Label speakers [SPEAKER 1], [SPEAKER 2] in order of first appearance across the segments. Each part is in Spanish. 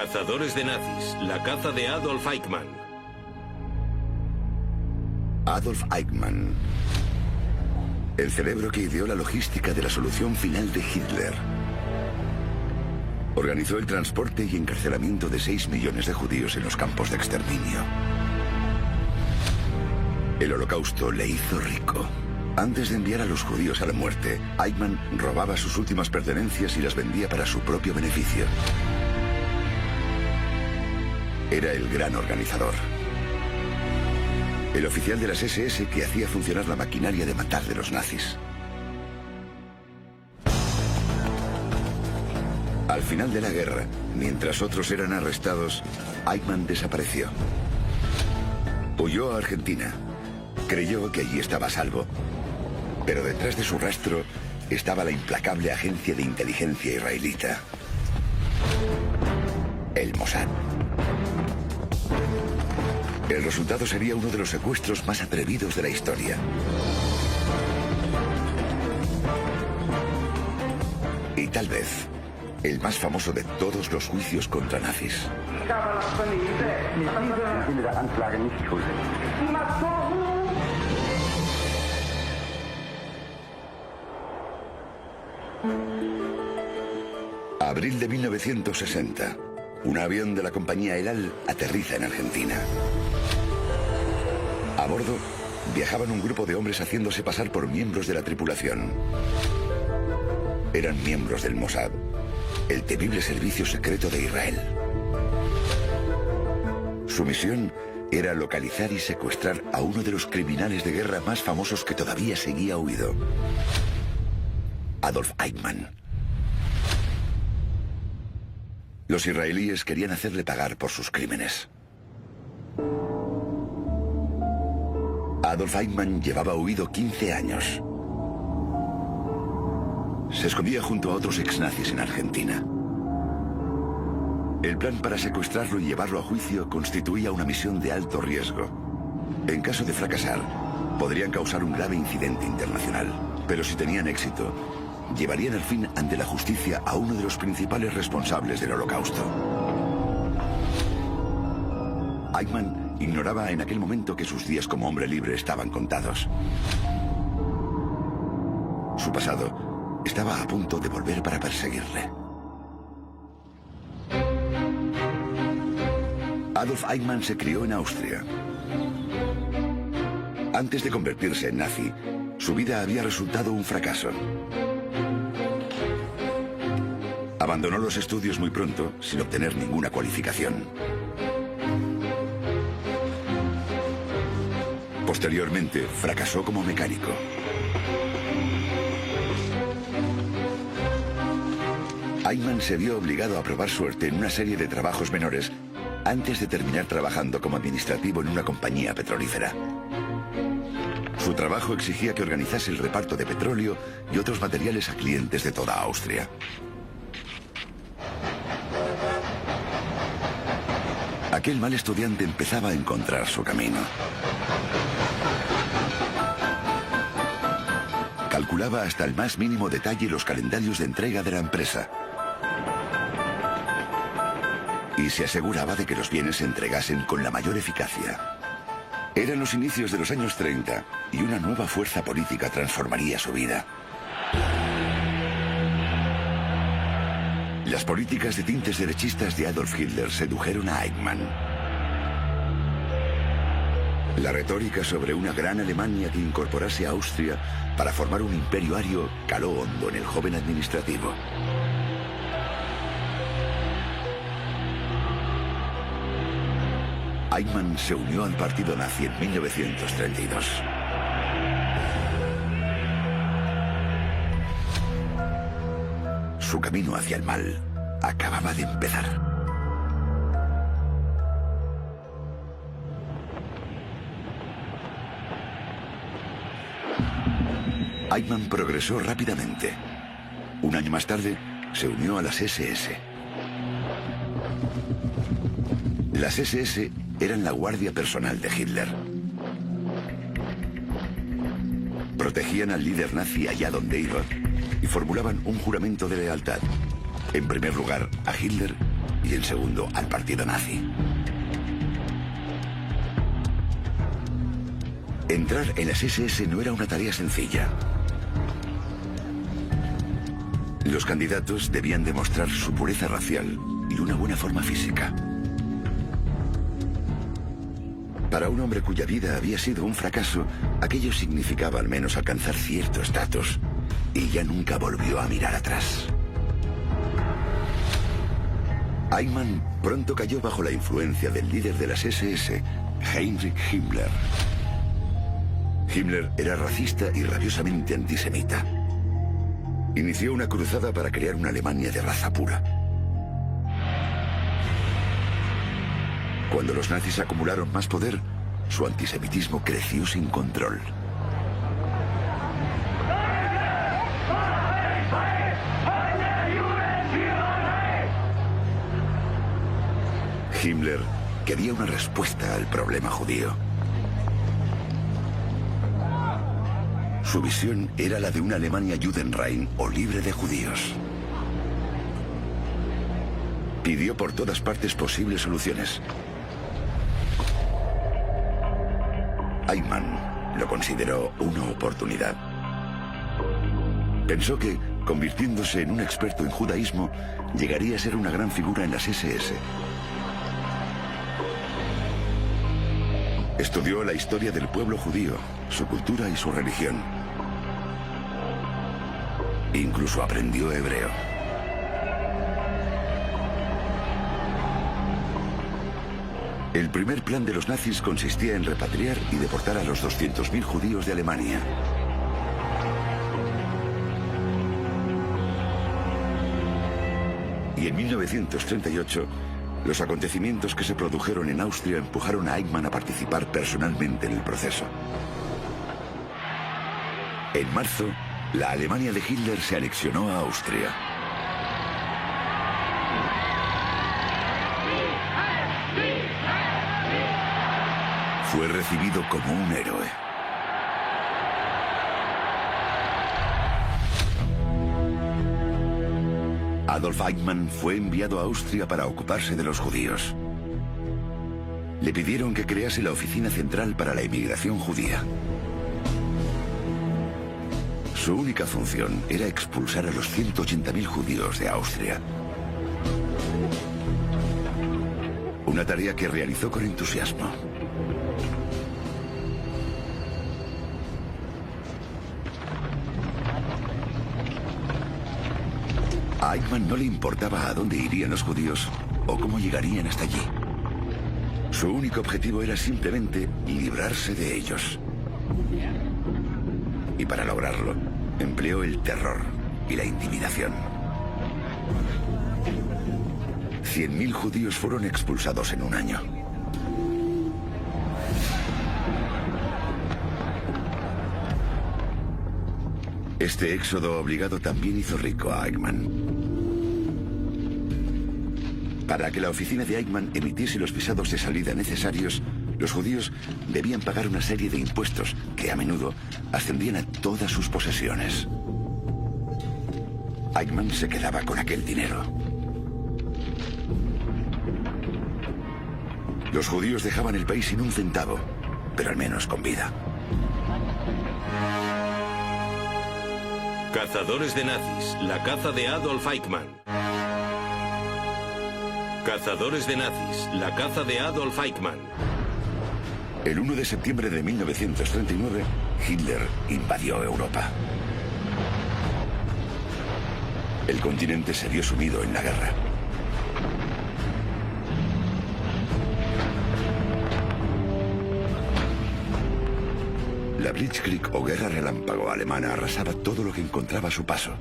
[SPEAKER 1] Cazadores de nazis, la caza de Adolf Eichmann.
[SPEAKER 2] Adolf Eichmann, el cerebro que ideó la logística de la solución final de Hitler. Organizó el transporte y encarcelamiento de 6 millones de judíos en los campos de exterminio. El Holocausto le hizo rico. Antes de enviar a los judíos a la muerte, Eichmann robaba sus últimas pertenencias y las vendía para su propio beneficio. Era el gran organizador. El oficial de las SS que hacía funcionar la maquinaria de matar de los nazis. Al final de la guerra, mientras otros eran arrestados, Eichmann desapareció. Huyó a Argentina. Creyó que allí estaba a salvo. Pero detrás de su rastro estaba la implacable agencia de inteligencia israelita. El Mossad. El resultado sería uno de los secuestros más atrevidos de la historia. Y tal vez, el más famoso de todos los juicios contra nazis. Abril de 1960. Un avión de la compañía El Al aterriza en Argentina. A bordo, viajaban un grupo de hombres haciéndose pasar por miembros de la tripulación. Eran miembros del Mossad, el temible servicio secreto de Israel. Su misión era localizar y secuestrar a uno de los criminales de guerra más famosos que todavía seguía huido. Adolf Eichmann. Los israelíes querían hacerle pagar por sus crímenes. Adolf Eichmann llevaba huido 15 años. Se escondía junto a otros ex-nazis en Argentina. El plan para secuestrarlo y llevarlo a juicio constituía una misión de alto riesgo. En caso de fracasar, podrían causar un grave incidente internacional. Pero si tenían éxito, llevarían al fin ante la justicia a uno de los principales responsables del Holocausto. Eichmann ignoraba en aquel momento que sus días como hombre libre estaban contados. Su pasado estaba a punto de volver para perseguirle. Adolf Eichmann se crió en Austria. Antes de convertirse en nazi, su vida había resultado un fracaso. Abandonó los estudios muy pronto, sin obtener ninguna cualificación. Posteriormente, fracasó como mecánico. Eichmann se vio obligado a probar suerte en una serie de trabajos menores antes de terminar trabajando como administrativo en una compañía petrolífera. Su trabajo exigía que organizase el reparto de petróleo y otros materiales a clientes de toda Austria. Aquel mal estudiante empezaba a encontrar su camino. Calculaba hasta el más mínimo detalle los calendarios de entrega de la empresa. Y se aseguraba de que los bienes se entregasen con la mayor eficacia. Eran los inicios de los años 30 y una nueva fuerza política transformaría su vida. Las políticas de tintes derechistas de Adolf Hitler sedujeron a Eichmann. La retórica sobre una gran Alemania que incorporase a Austria para formar un imperio ario caló hondo en el joven administrativo. Eichmann se unió al partido nazi en 1932. Su camino hacia el mal acababa de empezar. Eichmann progresó rápidamente. Un año más tarde, se unió a las SS. Las SS eran la guardia personal de Hitler. Protegían al líder nazi allá donde iba y formulaban un juramento de lealtad. En primer lugar, a Hitler y en segundo al partido nazi. Entrar en las SS no era una tarea sencilla. Los candidatos debían demostrar su pureza racial y una buena forma física. Para un hombre cuya vida había sido un fracaso, aquello significaba al menos alcanzar cierto estatus, y ya nunca volvió a mirar atrás. Eichmann pronto cayó bajo la influencia del líder de las SS, Heinrich Himmler. Himmler era racista y rabiosamente antisemita. Inició una cruzada para crear una Alemania de raza pura. Cuando los nazis acumularon más poder, su antisemitismo creció sin control. Himmler quería una respuesta al problema judío. Su visión era la de una Alemania Judenrein o libre de judíos. Pidió por todas partes posibles soluciones. Eichmann lo consideró una oportunidad. Pensó que, convirtiéndose en un experto en judaísmo, llegaría a ser una gran figura en las SS. Estudió la historia del pueblo judío, su cultura y su religión. Incluso aprendió hebreo. El primer plan de los nazis consistía en repatriar y deportar a los 200.000 judíos de Alemania. Y en 1938, los acontecimientos que se produjeron en Austria empujaron a Eichmann a participar personalmente en el proceso. En marzo, la Alemania de Hitler se anexionó a Austria. Fue recibido como un héroe. Adolf Eichmann fue enviado a Austria para ocuparse de los judíos. Le pidieron que crease la Oficina Central para la Emigración Judía. Su única función era expulsar a los 180.000 judíos de Austria. Una tarea que realizó con entusiasmo. A Eichmann no le importaba a dónde irían los judíos o cómo llegarían hasta allí. Su único objetivo era simplemente librarse de ellos. Y para lograrlo, empleó el terror y la intimidación. 100.000 judíos fueron expulsados en un año. Este éxodo obligado también hizo rico a Eichmann. Para que la oficina de Eichmann emitiese los visados de salida necesarios, los judíos debían pagar una serie de impuestos que a menudo ascendían a todas sus posesiones. Eichmann se quedaba con aquel dinero. Los judíos dejaban el país sin un centavo, pero al menos con vida.
[SPEAKER 1] Cazadores de nazis, la caza de Adolf Eichmann. Cazadores de nazis, la caza de Adolf Eichmann.
[SPEAKER 2] El 1 de septiembre de 1939, Hitler invadió Europa. El continente se vio sumido en la guerra. La Blitzkrieg o guerra relámpago alemana arrasaba todo lo que encontraba a su paso.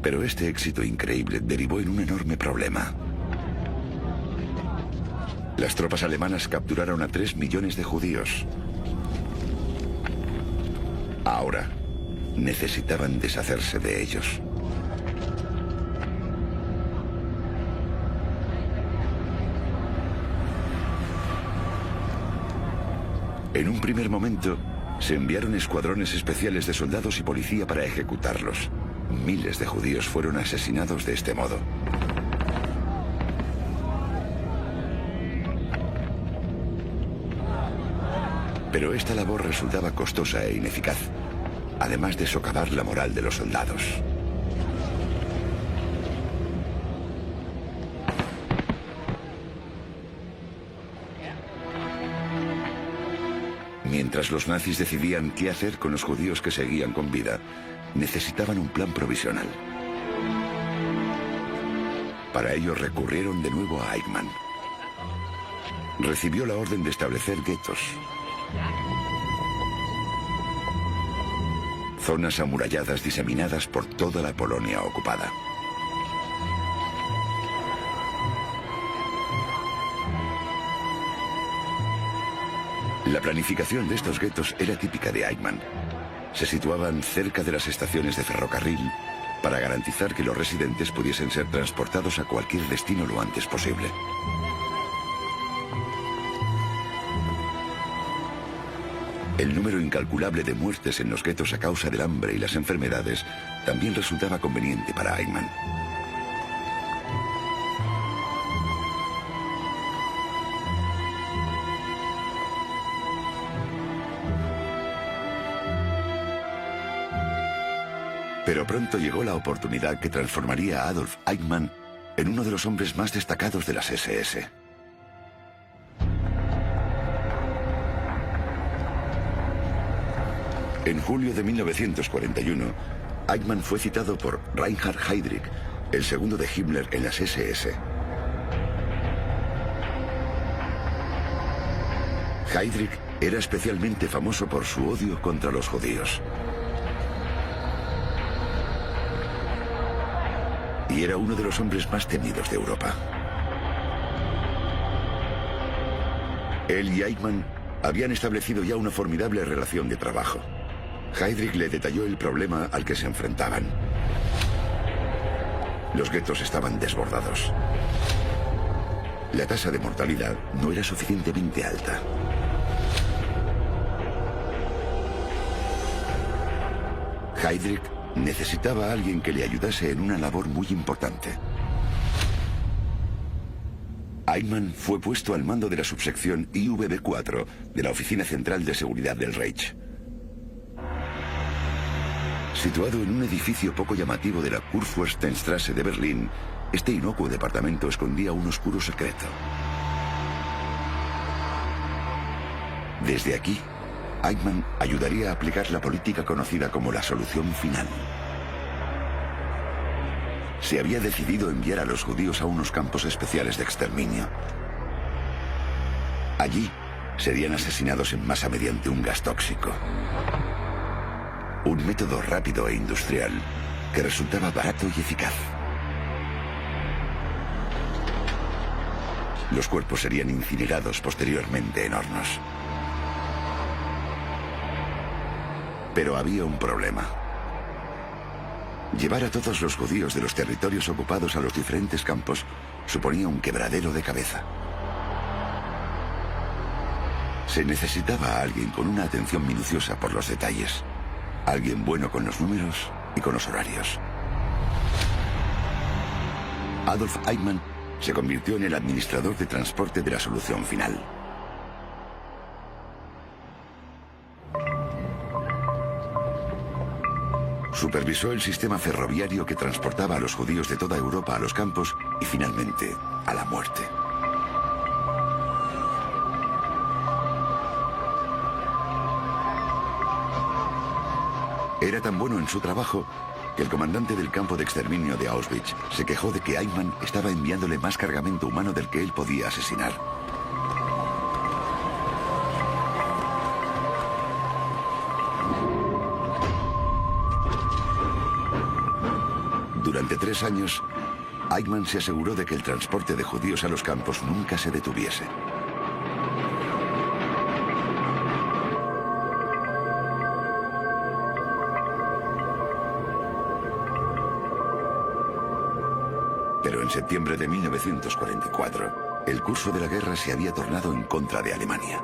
[SPEAKER 2] Pero este éxito increíble derivó en un enorme problema. Las tropas alemanas capturaron a 3 millones de judíos. Ahora necesitaban deshacerse de ellos. En un primer momento, Se enviaron escuadrones especiales de soldados y policía para ejecutarlos. Miles de judíos fueron asesinados de este modo. Pero esta labor resultaba costosa e ineficaz, además de socavar la moral de los soldados. Mientras los nazis decidían qué hacer con los judíos que seguían con vida, necesitaban un plan provisional. Para ello recurrieron de nuevo a Eichmann. Recibió la orden de establecer guetos, zonas amuralladas diseminadas por toda la Polonia ocupada. La planificación de estos guetos era típica de Eichmann. Se situaban cerca de las estaciones de ferrocarril para garantizar que los residentes pudiesen ser transportados a cualquier destino lo antes posible. El número incalculable de muertes en los guetos a causa del hambre y las enfermedades también resultaba conveniente para Eichmann. Pero pronto llegó la oportunidad que transformaría a Adolf Eichmann en uno de los hombres más destacados de las SS. En julio de 1941, Eichmann fue citado por Reinhard Heydrich, el segundo de Himmler en las SS. Heydrich era especialmente famoso por su odio contra los judíos. Y era uno de los hombres más temidos de Europa. Él y Eichmann habían establecido ya una formidable relación de trabajo. Heydrich le detalló el problema al que se enfrentaban. Los guetos estaban desbordados. La tasa de mortalidad no era suficientemente alta. Heydrich necesitaba a alguien que le ayudase en una labor muy importante. Eichmann fue puesto al mando de la subsección IVB4 de la Oficina Central de Seguridad del Reich. Situado en un edificio poco llamativo de la Kurfürstenstraße de Berlín, este inocuo departamento escondía un oscuro secreto. Desde aquí, Eichmann ayudaría a aplicar la política conocida como la solución final. Se había decidido enviar a los judíos a unos campos especiales de exterminio. Allí serían asesinados en masa mediante un gas tóxico. Un método rápido e industrial que resultaba barato y eficaz. Los cuerpos serían incinerados posteriormente en hornos. Pero había un problema. Llevar a todos los judíos de los territorios ocupados a los diferentes campos suponía un quebradero de cabeza. Se necesitaba a alguien con una atención minuciosa por los detalles. Alguien bueno con los números y con los horarios. Adolf Eichmann se convirtió en el administrador de transporte de la solución final. Supervisó el sistema ferroviario que transportaba a los judíos de toda Europa a los campos y finalmente a la muerte. Era tan bueno en su trabajo que el comandante del campo de exterminio de Auschwitz se quejó de que Eichmann estaba enviándole más cargamento humano del que él podía asesinar. Durante 3 años, Eichmann se aseguró de que el transporte de judíos a los campos nunca se detuviese. Pero en septiembre de 1944, el curso de la guerra se había tornado en contra de Alemania.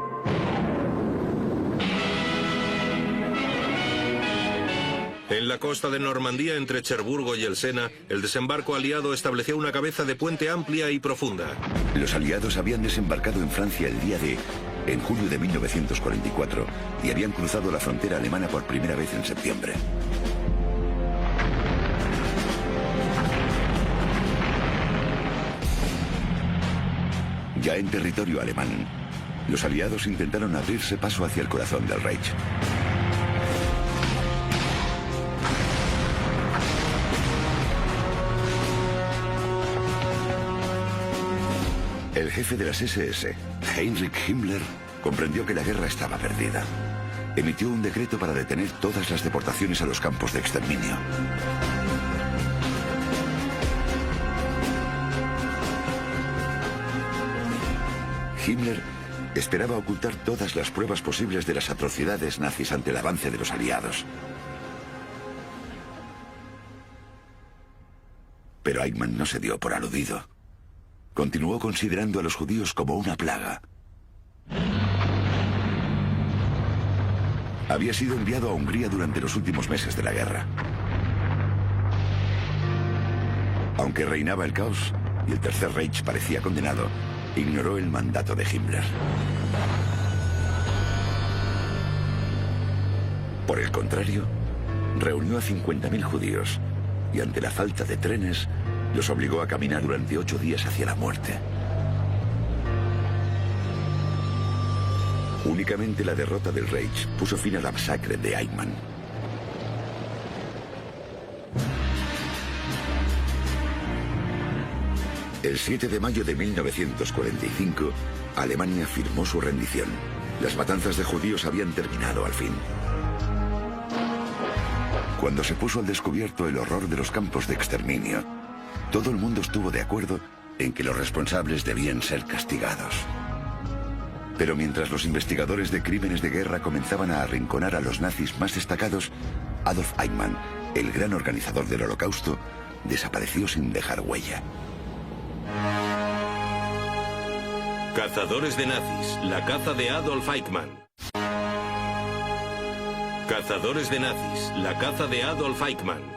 [SPEAKER 1] En la costa de Normandía, entre Cherburgo y el Sena, el desembarco aliado estableció una cabeza de puente amplia y profunda.
[SPEAKER 2] Los aliados habían desembarcado en Francia en julio de 1944, y habían cruzado la frontera alemana por primera vez en septiembre. Ya en territorio alemán, los aliados intentaron abrirse paso hacia el corazón del Reich. El jefe de las SS, Heinrich Himmler, comprendió que la guerra estaba perdida. Emitió un decreto para detener todas las deportaciones a los campos de exterminio. Himmler esperaba ocultar todas las pruebas posibles de las atrocidades nazis ante el avance de los aliados. Pero Eichmann no se dio por aludido. Continuó considerando a los judíos como una plaga. Había sido enviado a Hungría durante los últimos meses de la guerra. Aunque reinaba el caos y el Tercer Reich parecía condenado, ignoró el mandato de Himmler. Por el contrario, reunió a 50.000 judíos y ante la falta de trenes, los obligó a caminar durante 8 días hacia la muerte. Únicamente la derrota del Reich puso fin a la masacre de Eichmann. El 7 de mayo de 1945, Alemania firmó su rendición. Las matanzas de judíos habían terminado al fin. Cuando se puso al descubierto el horror de los campos de exterminio, todo el mundo estuvo de acuerdo en que los responsables debían ser castigados. Pero mientras los investigadores de crímenes de guerra comenzaban a arrinconar a los nazis más destacados, Adolf Eichmann, el gran organizador del Holocausto, desapareció sin dejar huella.
[SPEAKER 1] Cazadores de nazis, la caza de Adolf Eichmann. Cazadores de nazis, la caza de Adolf Eichmann.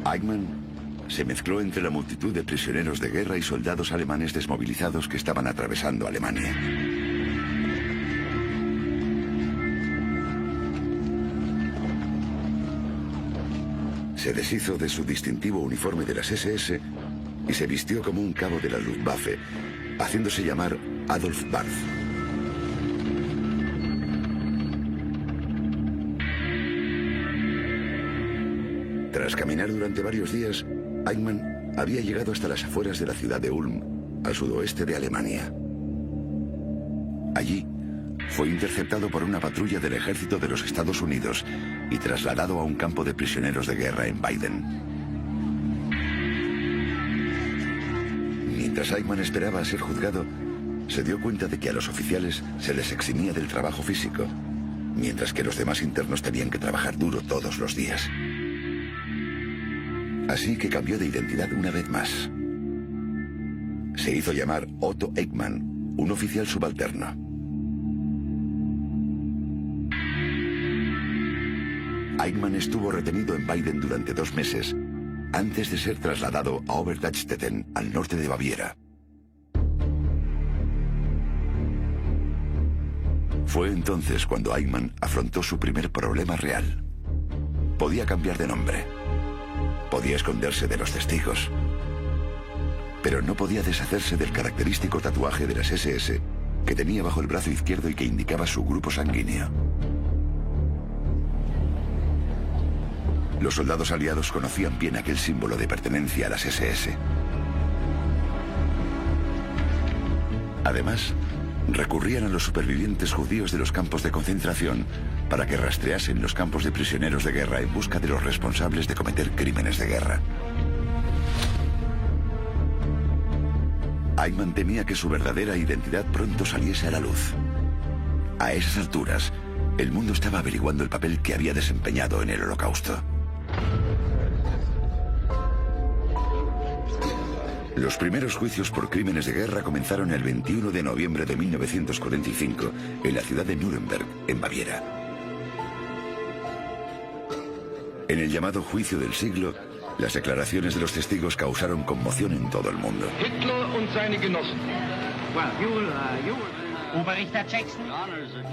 [SPEAKER 2] Eichmann se mezcló entre la multitud de prisioneros de guerra y soldados alemanes desmovilizados que estaban atravesando Alemania. Se deshizo de su distintivo uniforme de las SS y se vistió como un cabo de la Luftwaffe, haciéndose llamar Adolf Barth. Tras caminar durante varios días, Eichmann había llegado hasta las afueras de la ciudad de Ulm, al sudoeste de Alemania. Allí, fue interceptado por una patrulla del ejército de los Estados Unidos y trasladado a un campo de prisioneros de guerra en Weiden. Mientras Eichmann esperaba a ser juzgado, se dio cuenta de que a los oficiales se les eximía del trabajo físico, mientras que los demás internos tenían que trabajar duro todos los días. Así que cambió de identidad una vez más. Se hizo llamar Otto Eichmann, un oficial subalterno. Eichmann estuvo retenido en Weiden durante 2 meses, antes de ser trasladado a Oberdachstetten, al norte de Baviera. Fue entonces cuando Eichmann afrontó su primer problema real. Podía cambiar de nombre. Podía esconderse de los testigos. Pero no podía deshacerse del característico tatuaje de las SS que tenía bajo el brazo izquierdo y que indicaba su grupo sanguíneo. Los soldados aliados conocían bien aquel símbolo de pertenencia a las SS. Además, recurrían a los supervivientes judíos de los campos de concentración para que rastreasen los campos de prisioneros de guerra en busca de los responsables de cometer crímenes de guerra. Eichmann temía que su verdadera identidad pronto saliese a la luz. A esas alturas, el mundo estaba averiguando el papel que había desempeñado en el Holocausto. Los primeros juicios por crímenes de guerra comenzaron el 21 de noviembre de 1945 en la ciudad de Nuremberg, en Baviera. En el llamado juicio del siglo, las declaraciones de los testigos causaron conmoción en todo el mundo.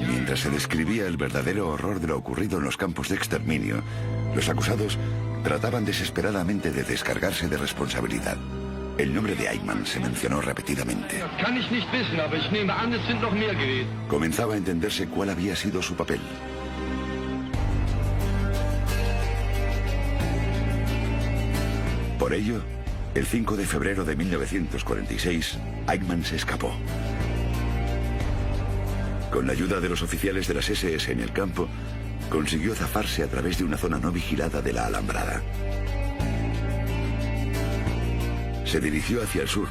[SPEAKER 2] Mientras se describía el verdadero horror de lo ocurrido en los campos de exterminio, los acusados trataban desesperadamente de descargarse de responsabilidad. El nombre de Eichmann se mencionó repetidamente. Comenzaba a entenderse cuál había sido su papel. Por ello, el 5 de febrero de 1946, Eichmann se escapó. Con la ayuda de los oficiales de las SS en el campo, consiguió zafarse a través de una zona no vigilada de la alambrada. Se dirigió hacia el sur,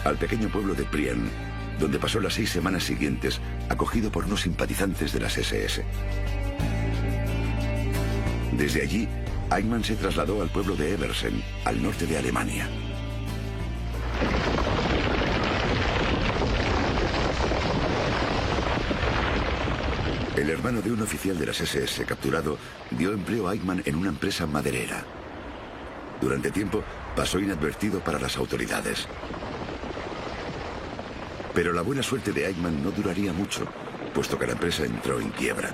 [SPEAKER 2] al pequeño pueblo de Prien, donde pasó las 6 semanas siguientes, acogido por unos simpatizantes de las SS. Desde allí, Eichmann se trasladó al pueblo de Eversen, al norte de Alemania. El hermano de un oficial de las SS capturado dio empleo a Eichmann en una empresa maderera. Durante tiempo pasó inadvertido para las autoridades. Pero la buena suerte de Eichmann no duraría mucho, puesto que la empresa entró en quiebra.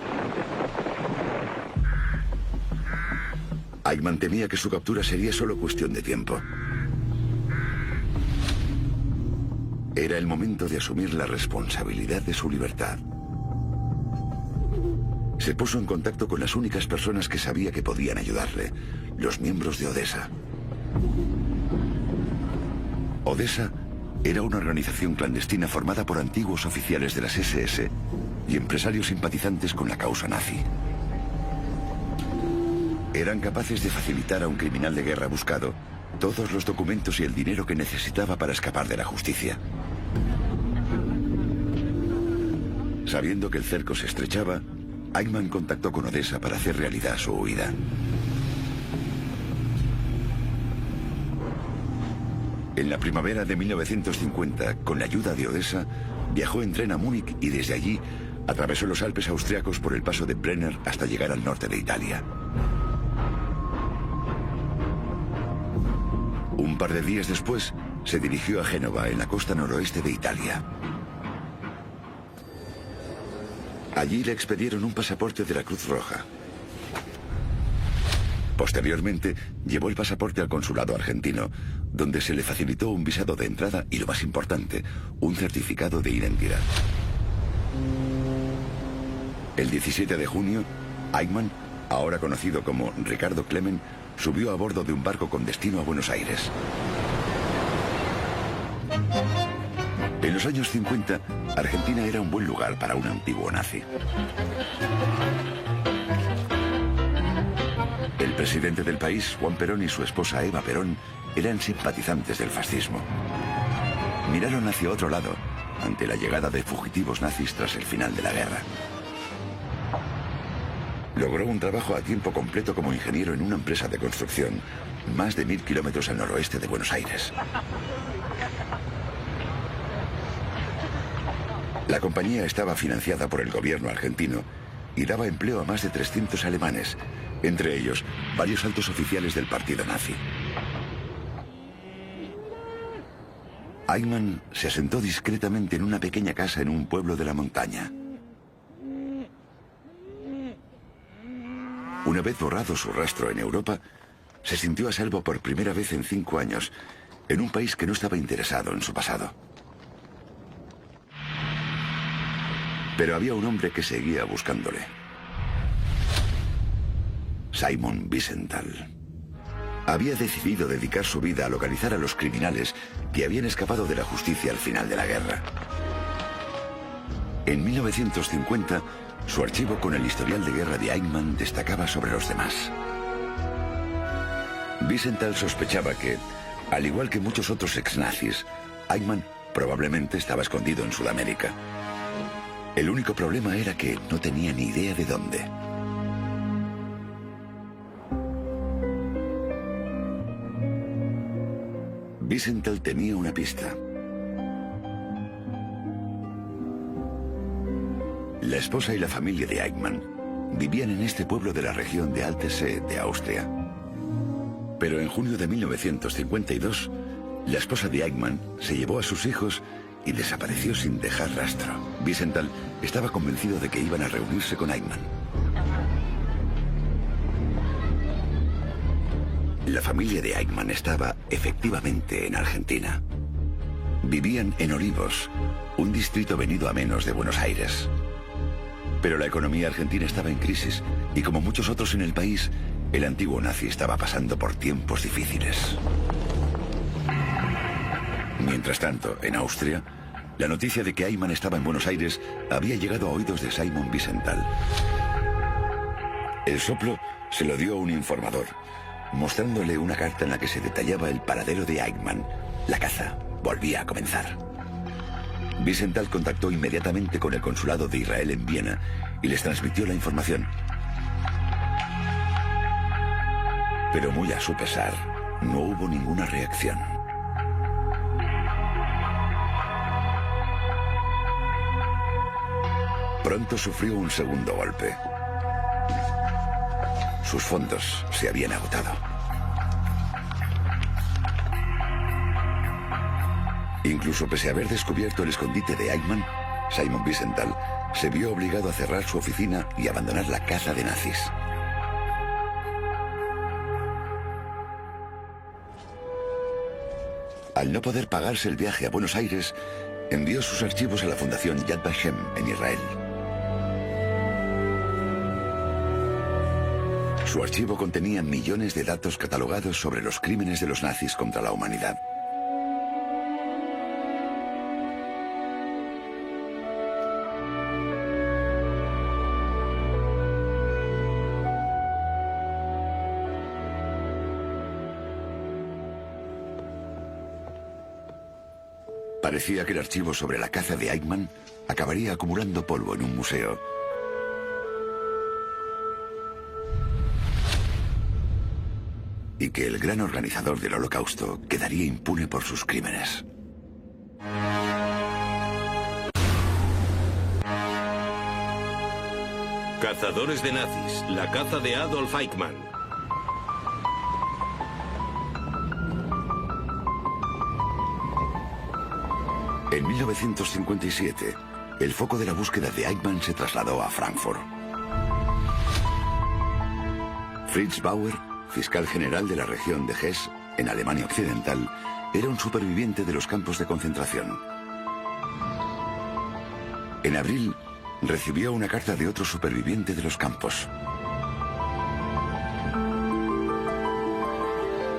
[SPEAKER 2] Eichmann temía que su captura sería solo cuestión de tiempo. Era el momento de asumir la responsabilidad de su libertad. Se puso en contacto con las únicas personas que sabía que podían ayudarle, los miembros de Odessa. Odessa era una organización clandestina formada por antiguos oficiales de las SS y empresarios simpatizantes con la causa nazi. Eran capaces de facilitar a un criminal de guerra buscado todos los documentos y el dinero que necesitaba para escapar de la justicia. Sabiendo que el cerco se estrechaba, Eichmann contactó con Odessa para hacer realidad su huida. En la primavera de 1950, con la ayuda de Odessa, viajó en tren a Múnich y desde allí atravesó los Alpes austriacos por el paso de Brenner hasta llegar al norte de Italia. Un par de días después, se dirigió a Génova, en la costa noroeste de Italia. Allí le expedieron un pasaporte de la Cruz Roja. Posteriormente, llevó el pasaporte al consulado argentino, donde se le facilitó un visado de entrada y, lo más importante, un certificado de identidad. El 17 de junio, Eichmann, ahora conocido como Ricardo Klement, subió a bordo de un barco con destino a Buenos Aires. En los años 50, Argentina era un buen lugar para un antiguo nazi. El presidente del país, Juan Perón, y su esposa Eva Perón eran simpatizantes del fascismo. Miraron hacia otro lado ante la llegada de fugitivos nazis tras el final de la guerra. Logró un trabajo a tiempo completo como ingeniero en una empresa de construcción, más de 1000 kilómetros al noroeste de Buenos Aires. La compañía estaba financiada por el gobierno argentino y daba empleo a más de 300 alemanes, entre ellos varios altos oficiales del partido nazi. Eichmann se asentó discretamente en una pequeña casa en un pueblo de la montaña. Una vez borrado su rastro en Europa, se sintió a salvo por primera vez en 5 años, en un país que no estaba interesado en su pasado. Pero había un hombre que seguía buscándole. Simon Wiesenthal. Había decidido dedicar su vida a localizar a los criminales que habían escapado de la justicia al final de la guerra. En 1950, su archivo con el historial de guerra de Eichmann destacaba sobre los demás. Wiesenthal sospechaba que, al igual que muchos otros ex-nazis, Eichmann probablemente estaba escondido en Sudamérica. El único problema era que no tenía ni idea de dónde. Wiesenthal tenía una pista. La esposa y la familia de Eichmann vivían en este pueblo de la región de Alte See de Austria. Pero en junio de 1952, la esposa de Eichmann se llevó a sus hijos y desapareció sin dejar rastro. Wiesenthal estaba convencido de que iban a reunirse con Eichmann. La familia de Eichmann estaba efectivamente en Argentina. Vivían en Olivos, un distrito venido a menos de Buenos Aires. Pero la economía argentina estaba en crisis y, como muchos otros en el país, el antiguo nazi estaba pasando por tiempos difíciles. Mientras tanto, en Austria, la noticia de que Eichmann estaba en Buenos Aires había llegado a oídos de Simon Wiesenthal. El soplo se lo dio a un informador, mostrándole una carta en la que se detallaba el paradero de Eichmann. La caza volvía a comenzar. Wiesenthal contactó inmediatamente con el consulado de Israel en Viena y les transmitió la información. Pero muy a su pesar, no hubo ninguna reacción. Pronto sufrió un segundo golpe. Sus fondos se habían agotado. Incluso pese a haber descubierto el escondite de Eichmann, Simon Wiesenthal se vio obligado a cerrar su oficina y abandonar la caza de nazis. Al no poder pagarse el viaje a Buenos Aires, envió sus archivos a la Fundación Yad Vashem en Israel. Su archivo contenía millones de datos catalogados sobre los crímenes de los nazis contra la humanidad. Parecía que el archivo sobre la caza de Eichmann acabaría acumulando polvo en un museo. Y que el gran organizador del Holocausto quedaría impune por sus crímenes.
[SPEAKER 1] Cazadores de nazis, la caza de Adolf Eichmann.
[SPEAKER 2] En 1957, el foco de la búsqueda de Eichmann se trasladó a Frankfurt. Fritz Bauer, fiscal general de la región de Hesse, en Alemania Occidental, era un superviviente de los campos de concentración. En abril, recibió una carta de otro superviviente de los campos.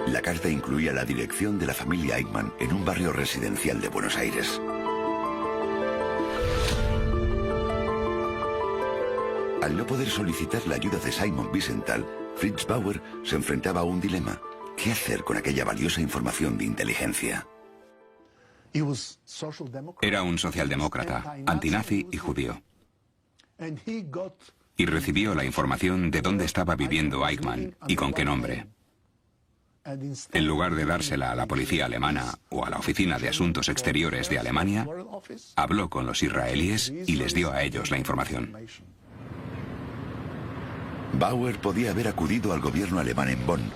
[SPEAKER 2] La carta incluía la dirección de la familia Eichmann en un barrio residencial de Buenos Aires. Al no poder solicitar la ayuda de Simon Wiesenthal, Fritz Bauer se enfrentaba a un dilema. ¿Qué hacer con aquella valiosa información de inteligencia?
[SPEAKER 3] Era un socialdemócrata, antinazi y judío. Y recibió la información de dónde estaba viviendo Eichmann y con qué nombre. En lugar de dársela a la policía alemana o a la Oficina de Asuntos Exteriores de Alemania, habló con los israelíes y les dio a ellos la información.
[SPEAKER 2] Bauer podía haber acudido al gobierno alemán en Bonn,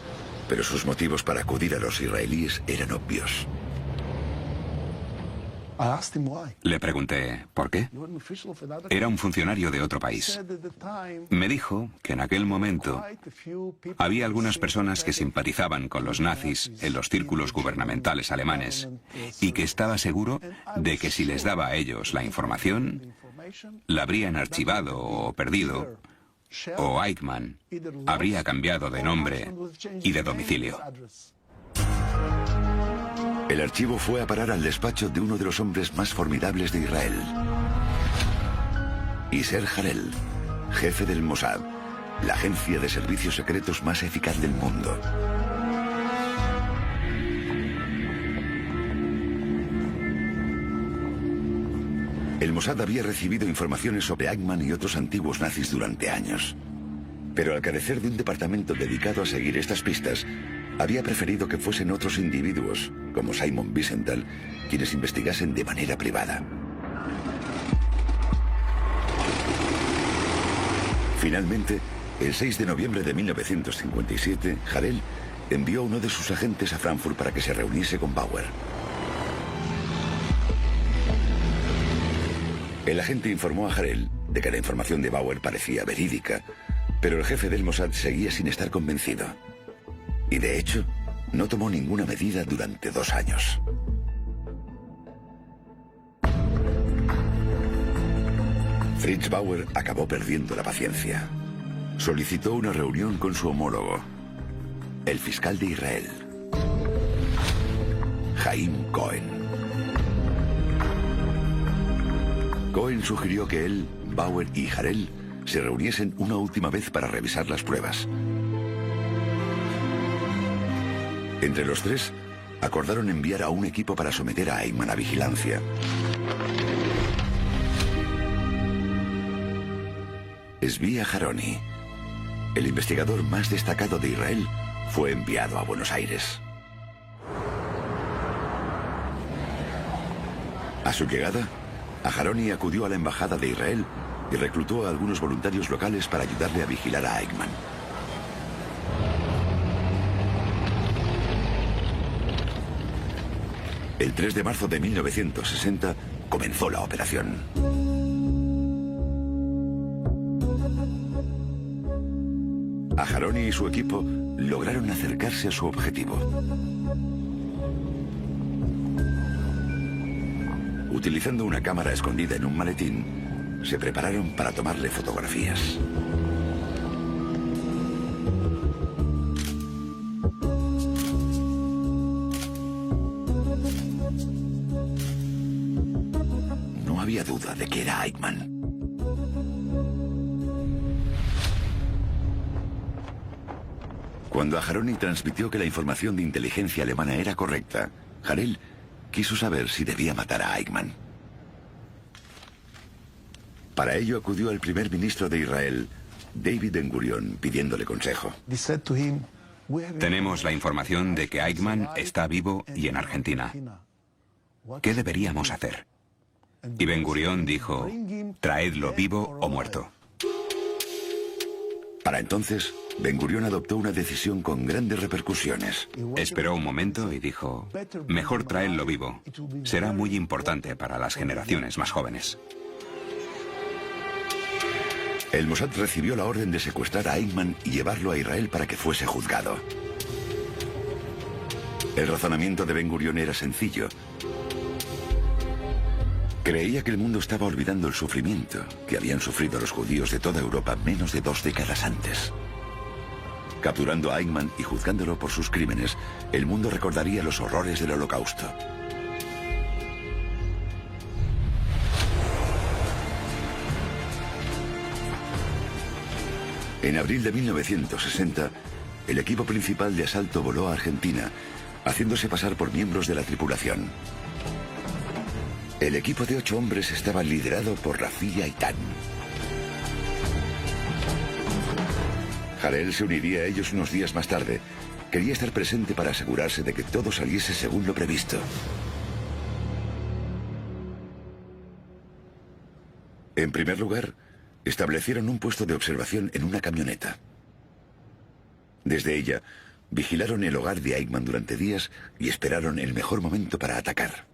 [SPEAKER 2] pero sus motivos para acudir a los israelíes eran obvios.
[SPEAKER 3] Le pregunté, ¿por qué? Era un funcionario de otro país. Me dijo que en aquel momento había algunas personas que simpatizaban con los nazis en los círculos gubernamentales alemanes y que estaba seguro de que si les daba a ellos la información, la habrían archivado o perdido, o Eichmann habría cambiado de nombre y de domicilio.
[SPEAKER 2] El archivo fue a parar al despacho de uno de los hombres más formidables de Israel. Isser Harel, jefe del Mossad, la agencia de servicios secretos más eficaz del mundo. El Mossad había recibido informaciones sobre Eichmann y otros antiguos nazis durante años. Pero al carecer de un departamento dedicado a seguir estas pistas, había preferido que fuesen otros individuos, como Simon Wiesenthal, quienes investigasen de manera privada. Finalmente, el 6 de noviembre de 1957, Harel envió a uno de sus agentes a Frankfurt para que se reuniese con Bauer. El agente informó a Harel de que la información de Bauer parecía verídica, pero el jefe del Mossad seguía sin estar convencido. Y de hecho, no tomó ninguna medida durante 2 años. Fritz Bauer acabó perdiendo la paciencia. Solicitó una reunión con su homólogo, el fiscal de Israel, Haim Cohen. Cohen sugirió que él, Bauer y Harel se reuniesen una última vez para revisar las pruebas. Entre los tres, acordaron enviar a un equipo para someter a Eichmann a vigilancia. Zvi Aharoni, el investigador más destacado de Israel, fue enviado a Buenos Aires. A su llegada, Aharoni acudió a la embajada de Israel y reclutó a algunos voluntarios locales para ayudarle a vigilar a Eichmann. El 3 de marzo de 1960 comenzó la operación. Aharoni y su equipo lograron acercarse a su objetivo. Utilizando una cámara escondida en un maletín, se prepararon para tomarle fotografías. No había duda de que era Eichmann. Cuando Aharoni transmitió que la información de inteligencia alemana era correcta, Harel quiso saber si debía matar a Eichmann. Para ello acudió al primer ministro de Israel, David Ben-Gurion, pidiéndole consejo.
[SPEAKER 3] Tenemos la información de que Eichmann está vivo y en Argentina. ¿Qué deberíamos hacer? Y Ben-Gurion dijo, traedlo vivo o muerto.
[SPEAKER 2] Para entonces, Ben-Gurion adoptó una decisión con grandes repercusiones.
[SPEAKER 3] Esperó un momento y dijo, mejor traedlo vivo. Será muy importante para las generaciones más jóvenes.
[SPEAKER 2] El Mossad recibió la orden de secuestrar a Eichmann y llevarlo a Israel para que fuese juzgado. El razonamiento de Ben-Gurion era sencillo. Creía que el mundo estaba olvidando el sufrimiento que habían sufrido los judíos de toda Europa menos de 2 décadas antes. Capturando a Eichmann y juzgándolo por sus crímenes, el mundo recordaría los horrores del Holocausto. En abril de 1960, el equipo principal de asalto voló a Argentina, haciéndose pasar por miembros de la tripulación. El equipo de 8 hombres estaba liderado por Rafi Eitan. Harel se uniría a ellos unos días más tarde. Quería estar presente para asegurarse de que todo saliese según lo previsto. En primer lugar, establecieron un puesto de observación en una camioneta. Desde ella, vigilaron el hogar de Eichmann durante días y esperaron el mejor momento para atacar.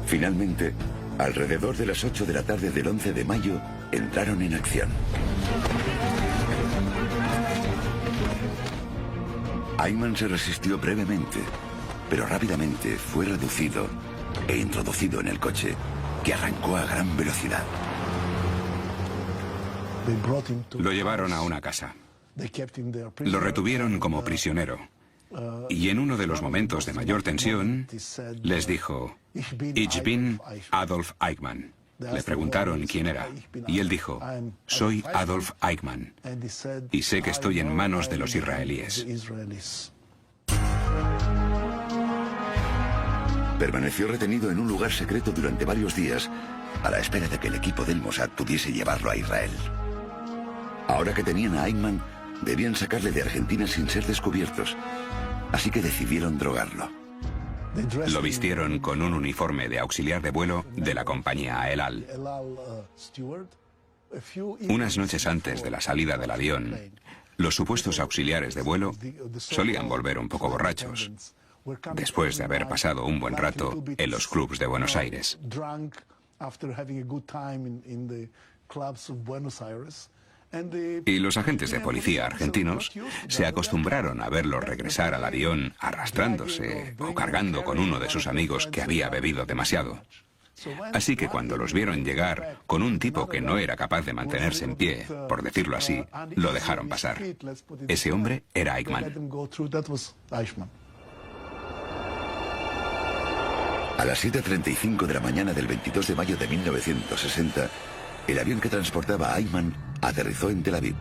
[SPEAKER 2] Finalmente, alrededor de las 8 de la tarde del 11 de mayo, entraron en acción. Eichmann se resistió brevemente, pero rápidamente fue reducido e introducido en el coche, que arrancó a gran velocidad.
[SPEAKER 3] Lo llevaron a una casa. Lo retuvieron como prisionero. Y en uno de los momentos de mayor tensión, les dijo, Ich bin Adolf Eichmann. Le preguntaron quién era, y él dijo, soy Adolf Eichmann, y sé que estoy en manos de los israelíes.
[SPEAKER 2] Permaneció retenido en un lugar secreto durante varios días, a la espera de que el equipo del Mossad pudiese llevarlo a Israel. Ahora que tenían a Eichmann, debían sacarle de Argentina sin ser descubiertos, así que decidieron drogarlo.
[SPEAKER 3] Lo vistieron con un uniforme de auxiliar de vuelo de la compañía El Al. Unas noches antes de la salida del avión, los supuestos auxiliares de vuelo solían volver un poco borrachos, después de haber pasado un buen rato en los clubs de Buenos Aires. Y los agentes de policía argentinos se acostumbraron a verlos regresar al avión arrastrándose o cargando con uno de sus amigos que había bebido demasiado. Así que cuando los vieron llegar con un tipo que no era capaz de mantenerse en pie, por decirlo así, lo dejaron pasar. Ese hombre era Eichmann.
[SPEAKER 2] A las 7:35 de la mañana del 22 de mayo de 1960, el avión que transportaba a Eichmann aterrizó en Tel Aviv.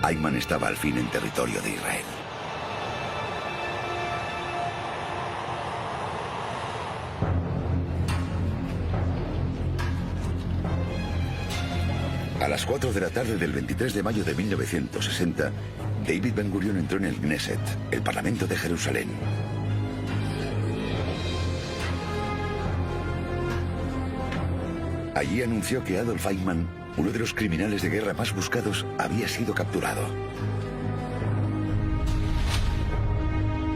[SPEAKER 2] Eichmann estaba al fin en territorio de Israel. A las 4 de la tarde del 23 de mayo de 1960, David Ben Gurion entró en el Knesset, el Parlamento de Jerusalén. Allí anunció que Adolf Eichmann, uno de los criminales de guerra más buscados, había sido capturado.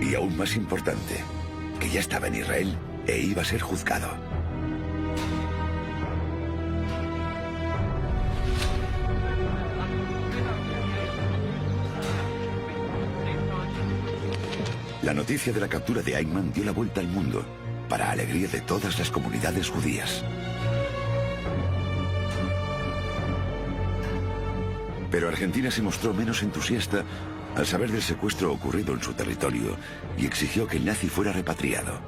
[SPEAKER 2] Y aún más importante, que ya estaba en Israel e iba a ser juzgado. La noticia de la captura de Eichmann dio la vuelta al mundo, para alegría de todas las comunidades judías. Pero Argentina se mostró menos entusiasta al saber del secuestro ocurrido en su territorio y exigió que el nazi fuera repatriado.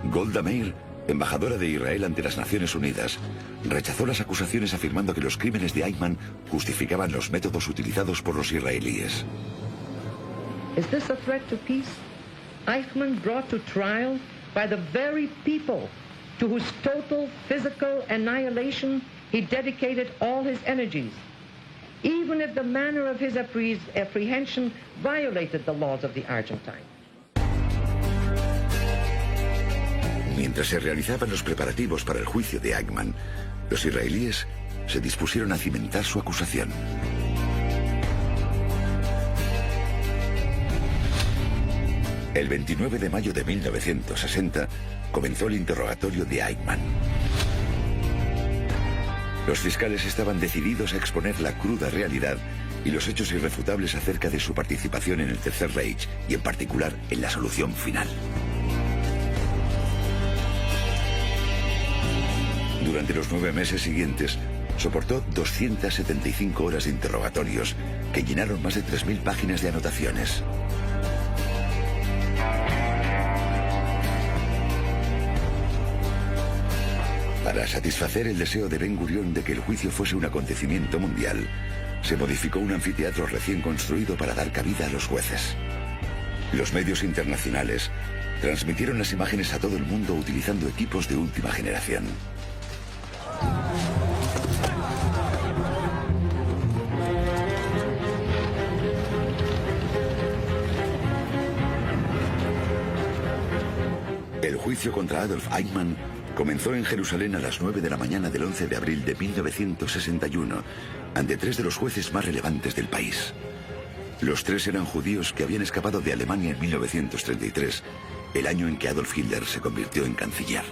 [SPEAKER 2] Golda Meir, embajadora de Israel ante las Naciones Unidas, rechazó las acusaciones afirmando que los crímenes de Eichmann justificaban los métodos utilizados por los israelíes.
[SPEAKER 4] Is this a threat to peace? Eichmann brought to trial by the very people to whose total physical annihilation he dedicated all his energies, even if the manner of his apprehension violated the laws of the Argentine.
[SPEAKER 2] Mientras se realizaban los preparativos para el juicio de Eichmann, los israelíes se dispusieron a cimentar su acusación. El 29 de mayo de 1960 comenzó el interrogatorio de Eichmann. Los fiscales estaban decididos a exponer la cruda realidad y los hechos irrefutables acerca de su participación en el Tercer Reich y en particular en la solución final. Durante los 9 meses siguientes, soportó 275 horas de interrogatorios que llenaron más de 3.000 páginas de anotaciones. Para satisfacer el deseo de Ben Gurion de que el juicio fuese un acontecimiento mundial, se modificó un anfiteatro recién construido para dar cabida a los jueces. Los medios internacionales transmitieron las imágenes a todo el mundo utilizando equipos de última generación. El juicio contra Adolf Eichmann comenzó en Jerusalén a las 9 de la mañana del 11 de abril de 1961, ante 3 de los jueces más relevantes del país. Los 3 eran judíos que habían escapado de Alemania en 1933, el año en que Adolf Hitler se convirtió en canciller.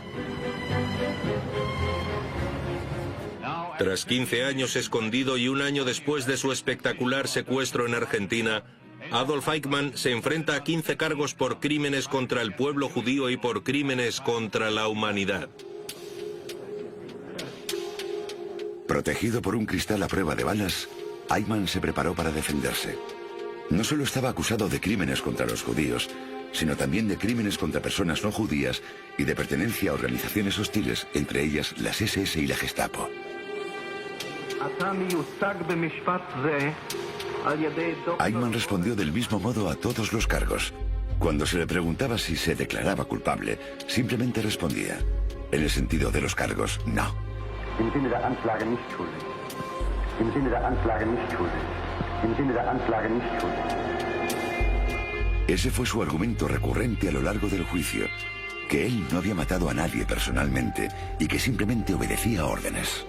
[SPEAKER 1] Tras 15 años escondido y un año después de su espectacular secuestro en Argentina, Adolf Eichmann se enfrenta a 15 cargos por crímenes contra el pueblo judío y por crímenes contra la humanidad.
[SPEAKER 2] Protegido por un cristal a prueba de balas, Eichmann se preparó para defenderse. No solo estaba acusado de crímenes contra los judíos, sino también de crímenes contra personas no judías y de pertenencia a organizaciones hostiles, entre ellas las SS y la Gestapo. Eichmann respondió del mismo modo a todos los cargos. Cuando se le preguntaba si se declaraba culpable, simplemente respondía, en el sentido de los cargos, no.
[SPEAKER 5] Im Sinne der Anklage nicht schuldig. Im Sinne der Anklage nicht schuldig. Im Sinne der Anklage nicht schuldig.
[SPEAKER 2] Ese fue su argumento recurrente a lo largo del juicio, que él no había matado a nadie personalmente y que simplemente obedecía órdenes.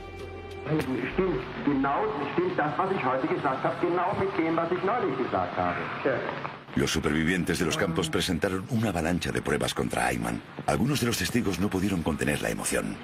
[SPEAKER 5] Stimmt das, was ich heute gesagt habe, genau mit dem, was ich neulich gesagt habe.
[SPEAKER 2] Los supervivientes de los campos presentaron una avalancha de pruebas contra Eichmann. Algunos de los testigos no pudieron contener la emoción.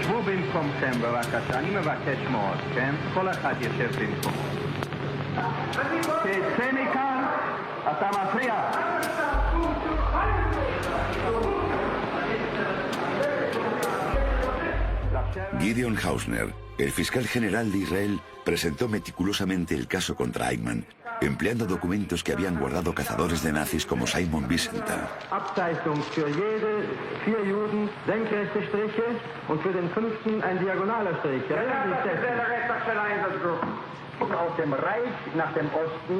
[SPEAKER 6] שבו במקומכם בבקשה, אני מבקש מאוד, כן? כל אחד יושב במקומו. תצא מכאן, אתה מפריע.
[SPEAKER 2] Gideon Hausner, el fiscal general de Israel, presentó meticulosamente el caso contra Eichmann, empleando documentos que habían guardado cazadores de nazis como Simon Wiesenthal.
[SPEAKER 5] Abzeichung für jede 4 Juden senkrechte Striche und für den 5. ein diagonaler Strich. Aus dem Reich nach dem Osten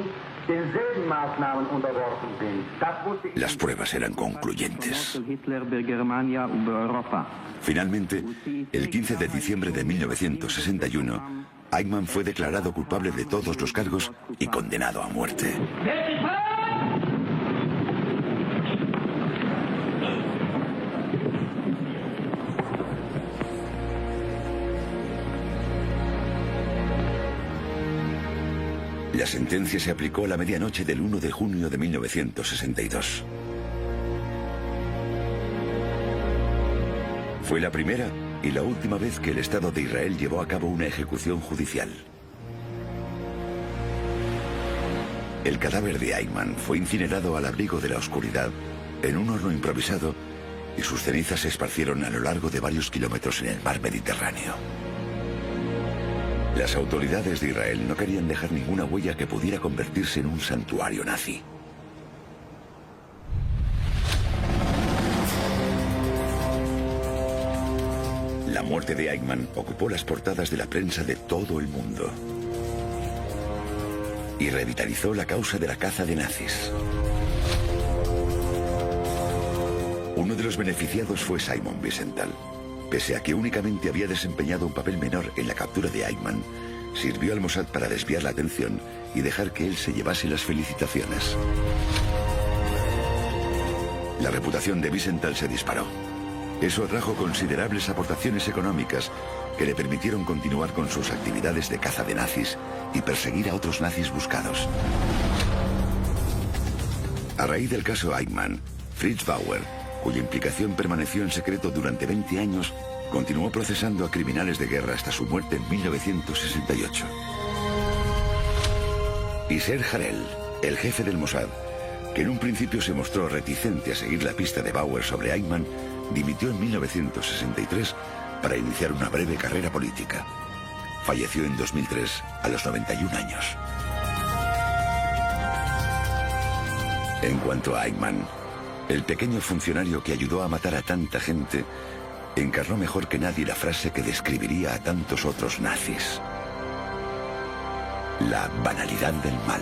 [SPEAKER 5] denselben Maßnahmen unterworfen sind.
[SPEAKER 2] Las pruebas eran concluyentes. Finalmente, el 15 de diciembre de 1961, Eichmann fue declarado culpable de todos los cargos y condenado a muerte. La sentencia se aplicó a la medianoche del 1 de junio de 1962. Fue la primera y la última vez que el Estado de Israel llevó a cabo una ejecución judicial. El cadáver de Eichmann fue incinerado al abrigo de la oscuridad en un horno improvisado y sus cenizas se esparcieron a lo largo de varios kilómetros en el mar Mediterráneo. Las autoridades de Israel no querían dejar ninguna huella que pudiera convertirse en un santuario nazi. La muerte de Eichmann ocupó las portadas de la prensa de todo el mundo y revitalizó la causa de la caza de nazis. Uno de los beneficiados fue Simon Wiesenthal. Pese a que únicamente había desempeñado un papel menor en la captura de Eichmann, sirvió al Mossad para desviar la atención y dejar que él se llevase las felicitaciones. La reputación de Wiesenthal se disparó. Eso atrajo considerables aportaciones económicas que le permitieron continuar con sus actividades de caza de nazis y perseguir a otros nazis buscados. A raíz del caso Eichmann, Fritz Bauer, cuya implicación permaneció en secreto durante 20 años, continuó procesando a criminales de guerra hasta su muerte en 1968. Isser Harel, el jefe del Mossad, que en un principio se mostró reticente a seguir la pista de Bauer sobre Eichmann, dimitió en 1963 para iniciar una breve carrera política. Falleció en 2003 a los 91 años. En cuanto a Eichmann, el pequeño funcionario que ayudó a matar a tanta gente encarnó mejor que nadie la frase que describiría a tantos otros nazis: la banalidad del mal.